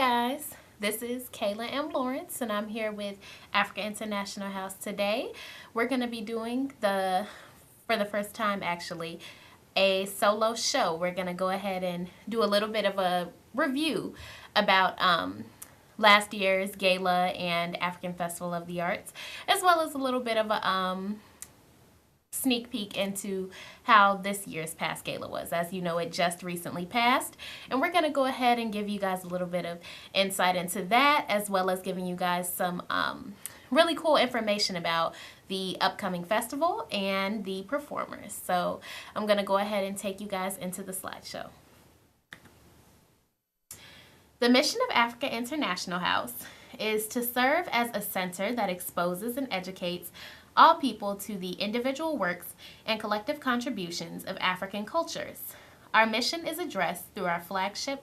guys, this is Kayla M. Lawrence, and I'm here with Africa International House today. We're going to be doing for the first time actually, a solo show. We're going to go ahead and do a little bit of a review about last year's Gala and African Festival of the Arts, as well as a little bit of a sneak peek into how this year's past gala was. As you know, it just recently passed, and we're going to go ahead and give you guys a little bit of insight into that, as well as giving you guys some really cool information about the upcoming festival and the performers. So I'm going to go ahead and take you guys into the slideshow. The mission of Africa International House is to serve as a center that exposes and educates all people to the individual works and collective contributions of African cultures. Our mission is addressed through our flagship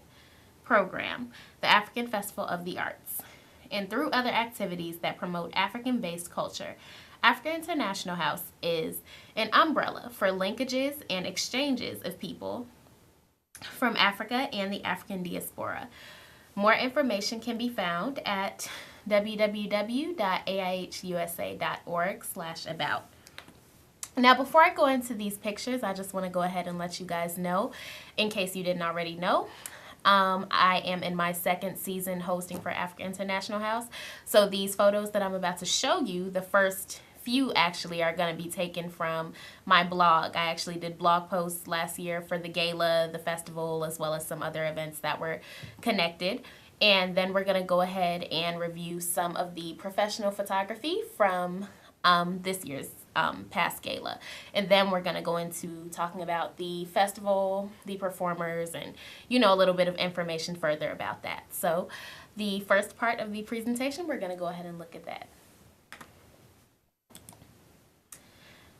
program, the African Festival of the Arts, and through other activities that promote African-based culture. Africa International House is an umbrella for linkages and exchanges of people from Africa and the African diaspora. More information can be found at www.aihusa.org/about. Now, before I go into these pictures, I just want to go ahead and let you guys know, in case you didn't already know, I am in my second season hosting for Africa International House. So these photos that I'm about to show you, the first few actually are going to be taken from my blog. I actually did blog posts last year for the gala, the festival, as well as some other events that were connected. And then we're going to go ahead and review some of the professional photography from this year's past gala. And then we're going to go into talking about the festival, the performers, and, you know, a little bit of information further about that. So the first part of the presentation, we're going to go ahead and look at that.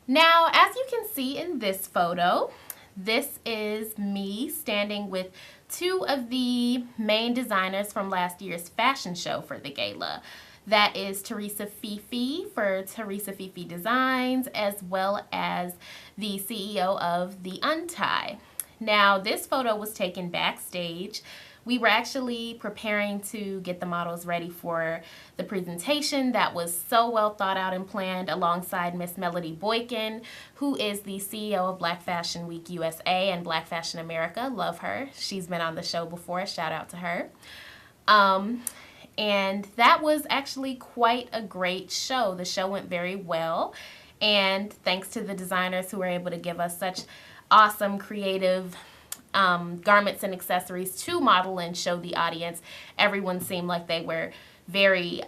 Now, as you can see in this photo, this is me standing with two of the main designers from last year's fashion show for the gala. That is Teresa Fifi for Teresa Fifi Designs, as well as the CEO of the Untie. Now, this photo was taken backstage. We were actually preparing to get the models ready for the presentation that was so well thought out and planned alongside Miss Melody Boykin, who is the CEO of Black Fashion Week USA and Black Fashion America. Love her. She's been on the show before. Shout out to her. And that was actually quite a great show. The show went very well, and thanks to the designers who were able to give us such awesome, creative garments and accessories to model and show the audience, everyone seemed like they were very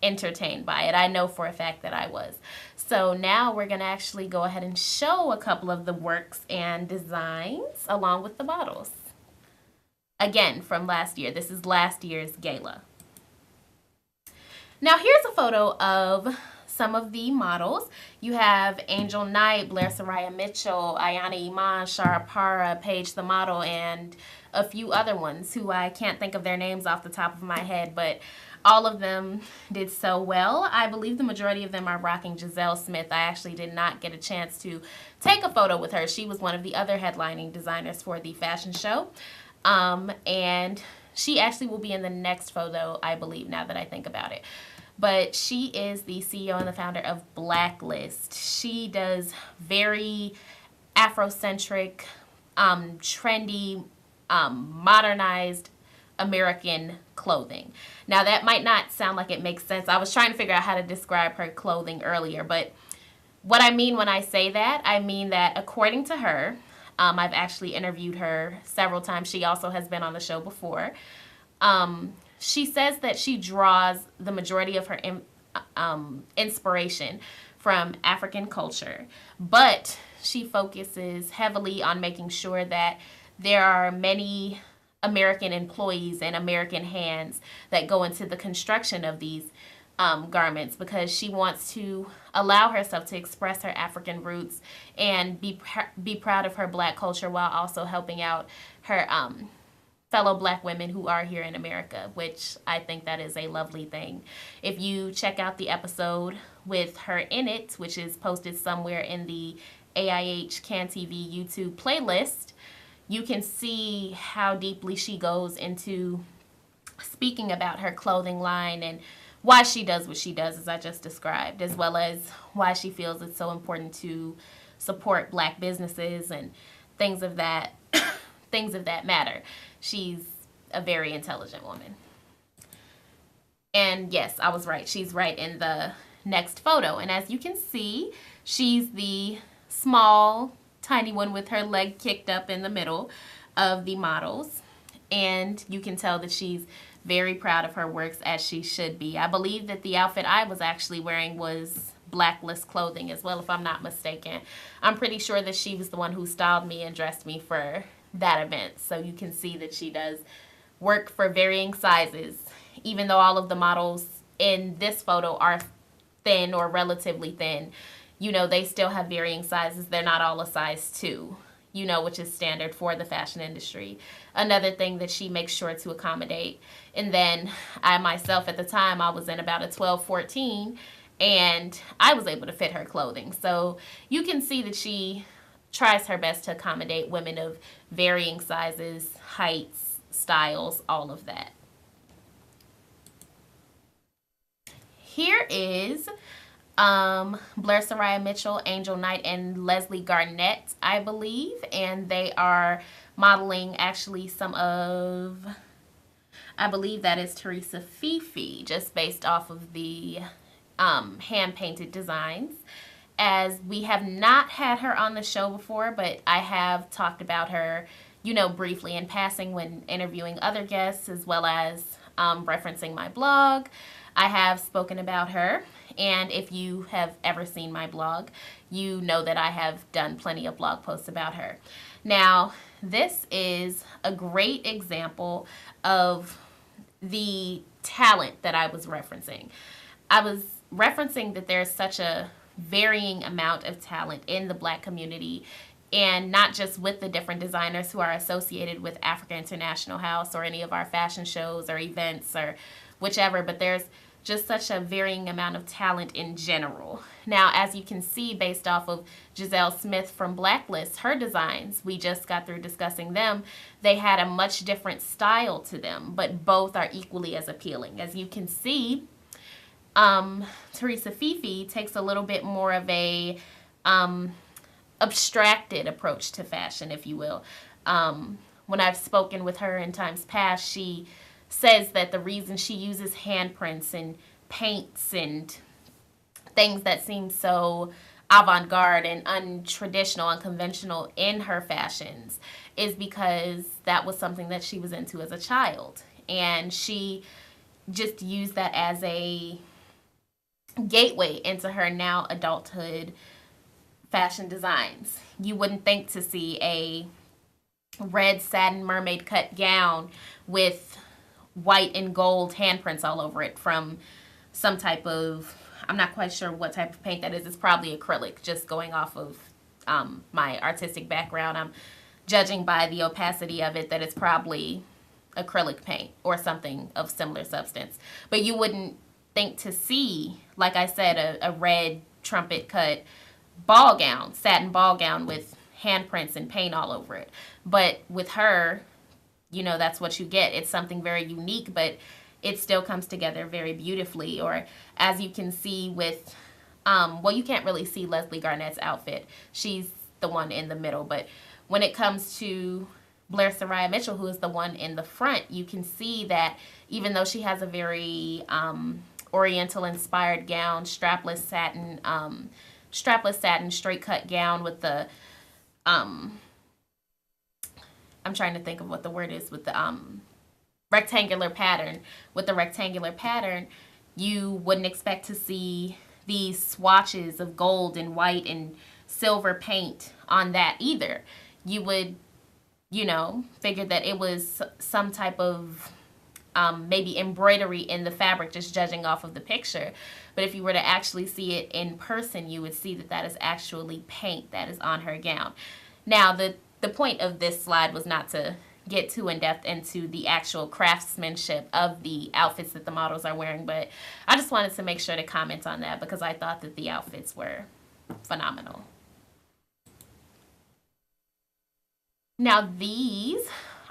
entertained by it. I know for a fact that I was. So now we're going to actually go ahead and show a couple of the works and designs along with the models. Again, from last year. This is last year's gala. Now here's a photo of some of the models. You have Angel Knight, Blair Soraya Mitchell, Ayana Iman, Shara Para, Paige the model, and a few other ones who I can't think of their names off the top of my head, but all of them did so well. I believe the majority of them are rocking Giselle Smith. I actually did not get a chance to take a photo with her. She was one of the other headlining designers for the fashion show. And she actually will be in the next photo, I believe, now that I think about it. But she is the CEO and the founder of Blacklist. She does very Afrocentric, trendy, modernized American clothing. Now, that might not sound like it makes sense. I was trying to figure out how to describe her clothing earlier, but what I mean when I say that, I mean that according to her, I've actually interviewed her several times. She also has been on the show before. She says that she draws the majority of her inspiration from African culture, but she focuses heavily on making sure that there are many American employees and American hands that go into the construction of these garments, because she wants to allow herself to express her African roots and be proud of her Black culture while also helping out her fellow Black women who are here in America, which I think that is a lovely thing. If you check out the episode with her in it, which is posted somewhere in the AIH Can TV YouTube playlist, you can see how deeply she goes into speaking about her clothing line and why she does what she does, as I just described, as well as why she feels it's so important to support Black businesses and things of that things of that matter. She's a very intelligent woman. And yes, I was right. She's right in the next photo. And as you can see, she's the small, tiny one with her leg kicked up in the middle of the models. And you can tell that she's very proud of her works, as she should be. I believe that the outfit I was actually wearing was Blacklist clothing as well, if I'm not mistaken. I'm pretty sure that she was the one who styled me and dressed me for that event. So you can see that she does work for varying sizes, even though all of the models in this photo are thin or relatively thin. You know, they still have varying sizes. They're not all a size 2, you know, which is standard for the fashion industry. Another thing that she makes sure to accommodate. And then I myself, at the time, I was in about a 12, 14, and I was able to fit her clothing. So you can see that she tries her best to accommodate women of varying sizes, heights, styles, all of that. Here is Blair Soraya Mitchell, Angel Knight, and Leslie Garnett, I believe. And they are modeling actually some of, I believe that is Teresa Fifi, just based off of the hand-painted designs. As we have not had her on the show before, but I have talked about her, you know, briefly in passing when interviewing other guests, as well as referencing my blog. I have spoken about her, and if you have ever seen my blog, you know that I have done plenty of blog posts about her. Now, this is a great example of the talent that I was referencing. I was referencing that there's such a varying amount of talent in the Black community, and not just with the different designers who are associated with Africa International House or any of our fashion shows or events or whichever, but there's just such a varying amount of talent in general. Now, as you can see, based off of Giselle Smith from Blacklist, her designs, we just got through discussing them, they had a much different style to them, but both are equally as appealing. As you can see, Teresa Fifi takes a little bit more of a abstracted approach to fashion, if you will. When I've spoken with her in times past, she says that the reason she uses handprints and paints and things that seem so avant-garde and untraditional, unconventional in her fashions is because that was something that she was into as a child. And she just used that as a gateway into her now adulthood fashion designs. You wouldn't think to see a red satin mermaid cut gown with white and gold handprints all over it from some type of, I'm not quite sure what type of paint that is. It's probably acrylic, just going off of my artistic background. I'm judging by the opacity of it that it's probably acrylic paint or something of similar substance. But you wouldn't think to see, like I said, a red trumpet cut ball gown, satin ball gown with handprints and paint all over it. But with her, you know, that's what you get. It's something very unique, but it still comes together very beautifully. Or as you can see with, well, you can't really see Leslie Garnett's outfit. She's the one in the middle. But when it comes to Blair Soraya Mitchell, who is the one in the front, you can see that even though she has a very Oriental-inspired gown, strapless satin, straight-cut gown with the, I'm trying to think of what the word is, with the rectangular pattern. With the rectangular pattern, you wouldn't expect to see these swatches of gold and white and silver paint on that either. You would, you know, figure that it was some type of maybe embroidery in the fabric, just judging off of the picture. But if you were to actually see it in person, you would see that that is actually paint that is on her gown. Now, the point of this slide was not to get too in-depth into the actual craftsmanship of the outfits that the models are wearing, but I just wanted to make sure to comment on that because I thought that the outfits were phenomenal. Now, these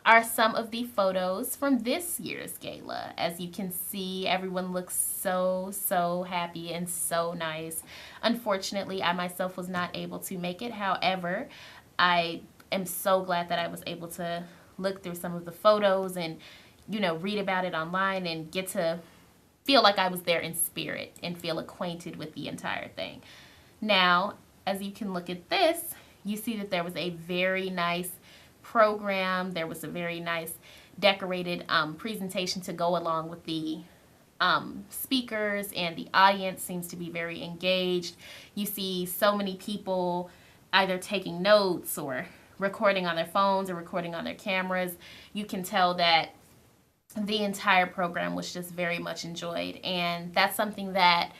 are some of the photos from this year's gala. As you can see, everyone looks so happy and so nice. Unfortunately, I myself was not able to make it. However, I am so glad that I was able to look through some of the photos and, read about it online and get to feel like I was there in spirit and feel acquainted with the entire thing. Now, as you can look at this, you see that there was a very nice program. There was a very nice decorated presentation to go along with the speakers, and the audience seems to be very engaged. You see so many people either taking notes or recording on their phones or recording on their cameras. You can tell that the entire program was just very much enjoyed, and that's something that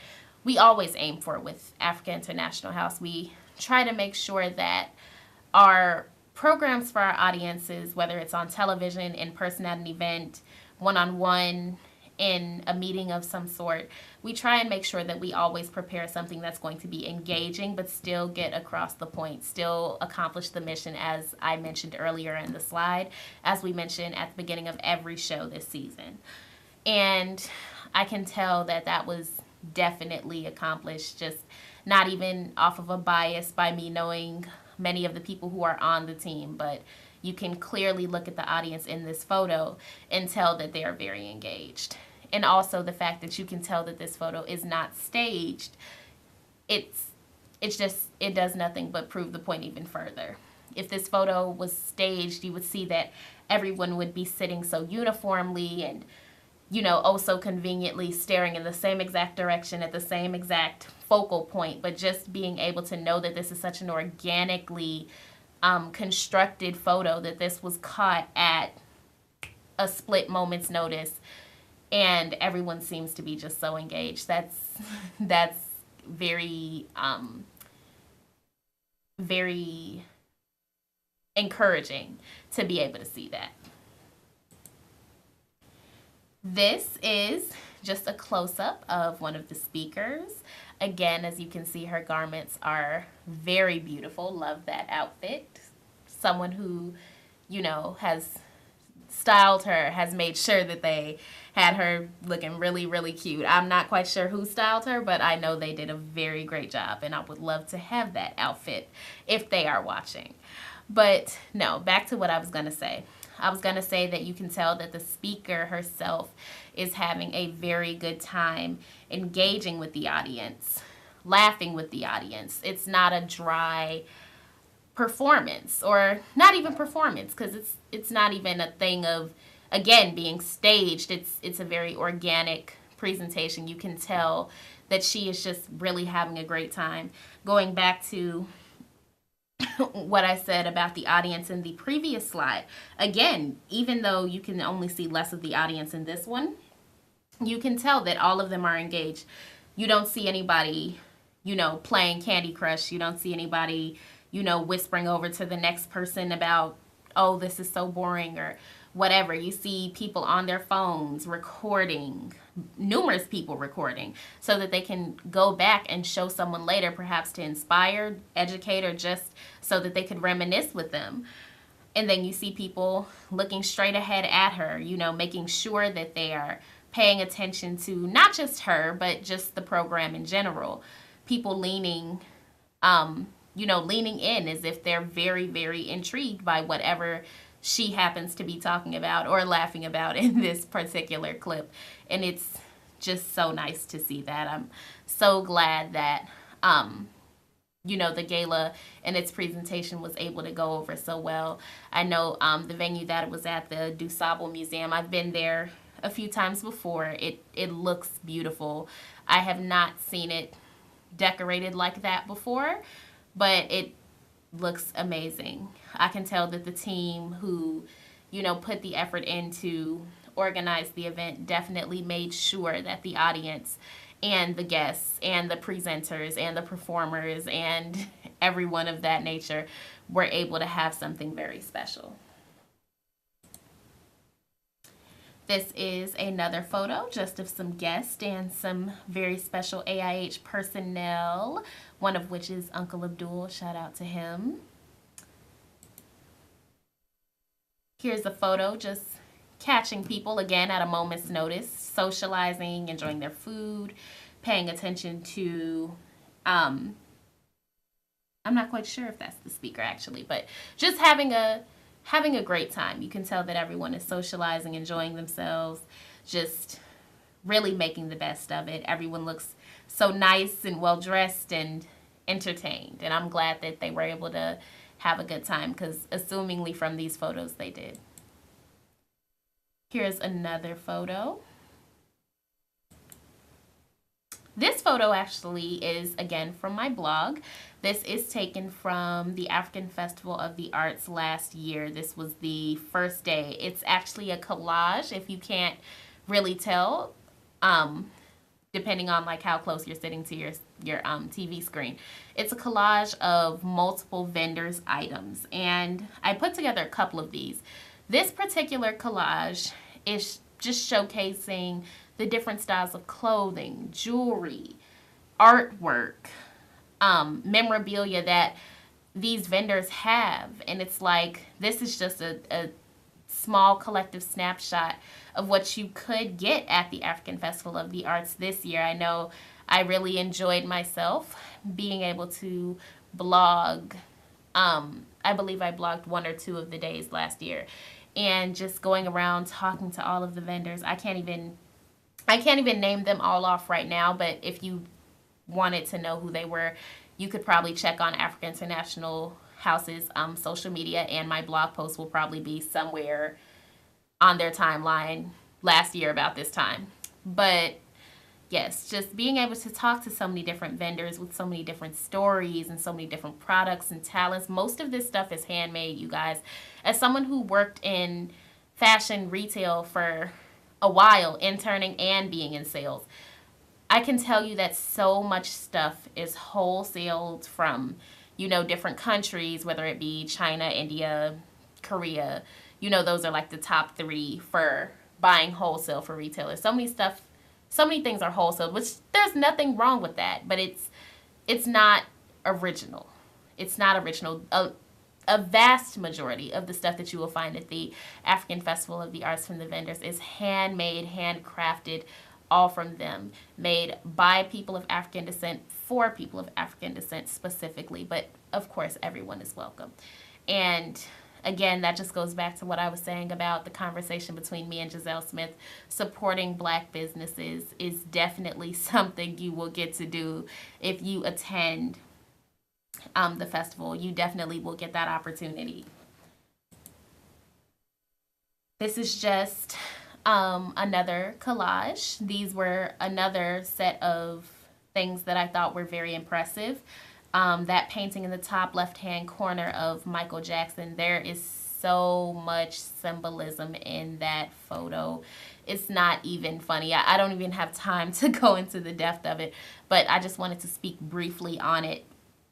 we always aim for with Africa International House. We try to make sure that our programs for our audiences, whether it's on television, in person at an event, one-on-one, in a meeting of some sort, we try and make sure that we always prepare something that's going to be engaging but still get across the point, still accomplish the mission, as I mentioned earlier in the slide, as we mentioned at the beginning of every show this season. And I can tell that that was definitely accomplished, just not even off of a bias by me knowing many of the people who are on the team, but you can clearly look at the audience in this photo and tell that they are very engaged. And also the fact that you can tell that this photo is not staged, it does nothing but prove the point even further. If this photo was staged, you would see that everyone would be sitting so uniformly and, oh so conveniently staring in the same exact direction at the same exact focal point. But just being able to know that this is such an organically constructed photo, that this was caught at a split moment's notice, and everyone seems to be just so engaged. That's very very encouraging to be able to see that. This is just a close-up of one of the speakers. Again, as you can see, her garments are very beautiful. Love that outfit. Someone who, has styled her, has made sure that they had her looking really cute. I'm not quite sure who styled her, but I know they did a very great job, and I would love to have that outfit if they are watching. But no, back to what I was going to say. I was going to say that you can tell that the speaker herself is having a very good time engaging with the audience, laughing with the audience. It's not a dry performance, or not even performance, because it's not even a thing of, again, being staged. It's a very organic presentation. You can tell that she is just really having a great time. Going back to what I said about the audience in the previous slide, again, even though you can only see less of the audience in this one, you can tell that all of them are engaged. You don't see anybody, playing Candy Crush. You don't see anybody, whispering over to the next person about, oh, this is so boring, or whatever. You see people on their phones recording, numerous people recording, so that they can go back and show someone later, perhaps to inspire, educate, or just so that they could reminisce with them. And then you see people looking straight ahead at her, making sure that they are paying attention to not just her, but just the program in general. People leaning in as if they're very intrigued by whatever she happens to be talking about or laughing about in this particular clip. And it's just so nice to see that. I'm so glad that, the gala and its presentation was able to go over so well. I know the venue that it was at, the DuSable Museum, I've been there a few times before. It looks beautiful. I have not seen it decorated like that before, but it looks amazing. I can tell that the team who, put the effort in to organize the event definitely made sure that the audience and the guests and the presenters and the performers and everyone of that nature were able to have something very special. This is another photo just of some guests and some very special AIH personnel, one of which is Uncle Abdul. Shout out to him. Here's a photo just catching people again at a moment's notice, socializing, enjoying their food, paying attention to, I'm not quite sure if that's the speaker actually, but just having a great time. You can tell that everyone is socializing, enjoying themselves, just really making the best of it. Everyone looks so nice and well dressed and entertained, and I'm glad that they were able to have a good time, because assumingly from these photos they did. Here's another photo. This photo actually is, again, from my blog. This is taken from the African Festival of the Arts last year. This was the first day. It's actually a collage, if you can't really tell, depending on like how close you're sitting to your TV screen. It's a collage of multiple vendors' items, and I put together a couple of these. This particular collage is just showcasing the different styles of clothing, jewelry, artwork, memorabilia that these vendors have. And it's like, this is just a small collective snapshot of what you could get at the African Festival of the Arts this year. I know I really enjoyed myself being able to blog. I believe I blogged 1 or 2 of the days last year, and just going around talking to all of the vendors. I can't even name them all off right now, but if you wanted to know who they were, you could probably check on Africa International House's social media, and my blog post will probably be somewhere on their timeline last year about this time. But yes, just being able to talk to so many different vendors with so many different stories and so many different products and talents. Most of this stuff is handmade, you guys. As someone who worked in fashion retail for a while, interning and being in sales, I can tell you that so much stuff is wholesaled from, different countries, whether it be China, India, Korea. Those are like the top 3 for buying wholesale for retailers. So many things are wholesale, which there's nothing wrong with that, but it's not original. It's not original. A vast majority of the stuff that you will find at the African Festival of the Arts from the vendors is handmade, handcrafted, all from them, made by people of African descent, for people of African descent specifically, but of course everyone is welcome. And again, that just goes back to what I was saying about the conversation between me and Giselle Smith. Supporting Black businesses is definitely something you will get to do if you attend the festival. You definitely will get that opportunity. This is just another collage. These were another set of things that I thought were very impressive. That painting in the top left-hand corner of Michael Jackson, there is so much symbolism in that photo. It's not even funny. I don't even have time to go into the depth of it, but I just wanted to speak briefly on it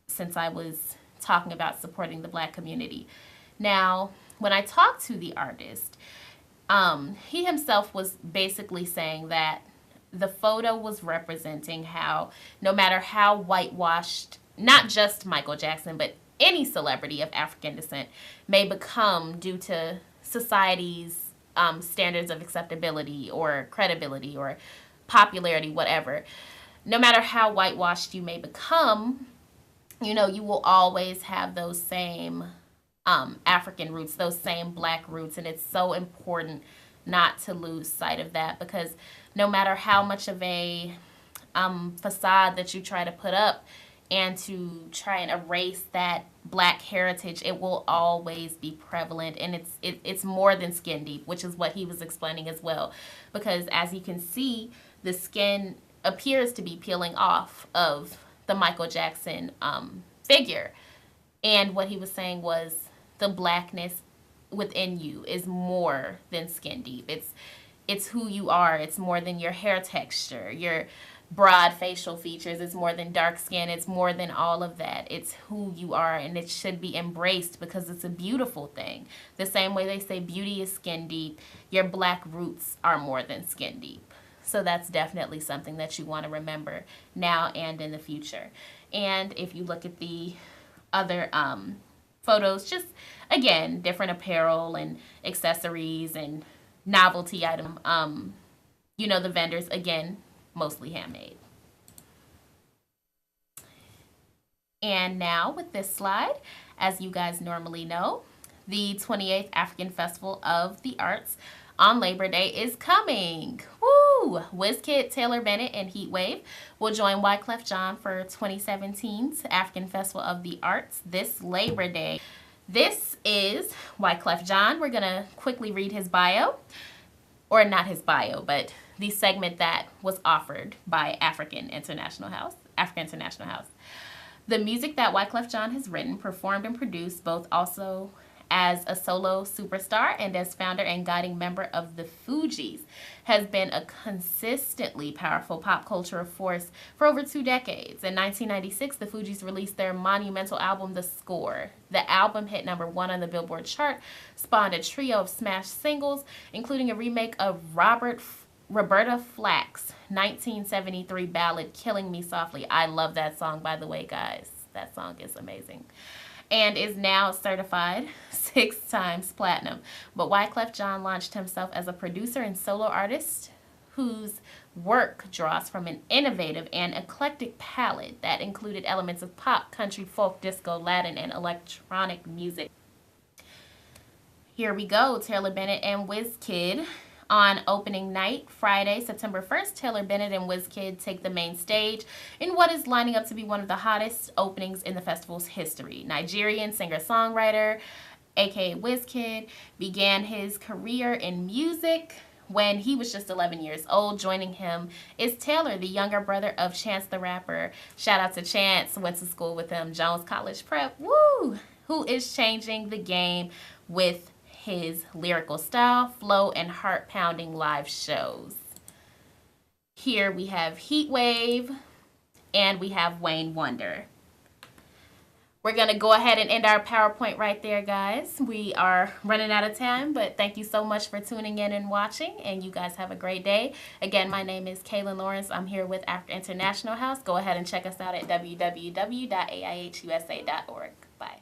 since I was talking about supporting the Black community. Now, when I talked to the artist, he himself was basically saying that the photo was representing how, no matter how whitewashed, not just Michael Jackson, but any celebrity of African descent may become due to society's standards of acceptability or credibility or popularity, whatever. No matter how whitewashed you may become, you will always have those same African roots, those same Black roots, and it's so important not to lose sight of that, because no matter how much of a facade that you try to put up and to try and erase that Black heritage, it will always be prevalent, and it's more than skin deep, which is what he was explaining as well, because as you can see, the skin appears to be peeling off of the Michael Jackson figure, and what he was saying was the Blackness within you is more than skin deep. It's who you are. It's more than your hair texture, your broad facial features. It's more than dark skin. It's more than all of that. It's who you are, and it should be embraced because it's a beautiful thing. The same way they say beauty is skin deep, your Black roots are more than skin deep. So that's definitely something that you want to remember now and in the future. And if you look at the other photos, just again, different apparel and accessories and novelty item. You know, the vendors, again, mostly handmade. And now with this slide, as you guys normally know, the 28th African Festival of the Arts on Labor Day is coming. Woo! Wiz Kid, Taylor Bennett, and Heatwave will join Wyclef Jean for 2017's African Festival of the Arts this Labor Day. This is Wyclef Jean. We're going to quickly read his bio. Or not his bio, but the segment that was offered by African International House. The music that Wyclef Jean has written, performed, and produced, both also as a solo superstar and as founder and guiding member of the Fugees, has been a consistently powerful pop culture force for over 2 decades. In 1996, the Fugees released their monumental album, The Score. The album hit #1 on the Billboard chart, spawned a trio of smash singles, including a remake of Roberta Flack's 1973 ballad, Killing Me Softly. I love that song, by the way, guys. That song is amazing. And is now certified 6 times platinum. But Wyclef Jean launched himself as a producer and solo artist whose work draws from an innovative and eclectic palette that included elements of pop, country, folk, disco, Latin, and electronic music. Here we go, Taylor Bennett and Wiz Kid. On opening night, Friday, September 1st, Taylor Bennett and Wiz Kid take the main stage in what is lining up to be one of the hottest openings in the festival's history. Nigerian singer-songwriter, aka Wiz Kid, began his career in music when he was just 11 years old. Joining him is Taylor, the younger brother of Chance the Rapper. Shout out to Chance, went to school with him, Jones College Prep, woo! Who is changing the game with his lyrical style, flow, and heart-pounding live shows. Here we have Heatwave, and we have Wayne Wonder. We're going to go ahead and end our PowerPoint right there, guys. We are running out of time, but thank you so much for tuning in and watching, and you guys have a great day. Again, my name is Kaylin Lawrence. I'm here with African International House. Go ahead and check us out at www.aihusa.org. Bye.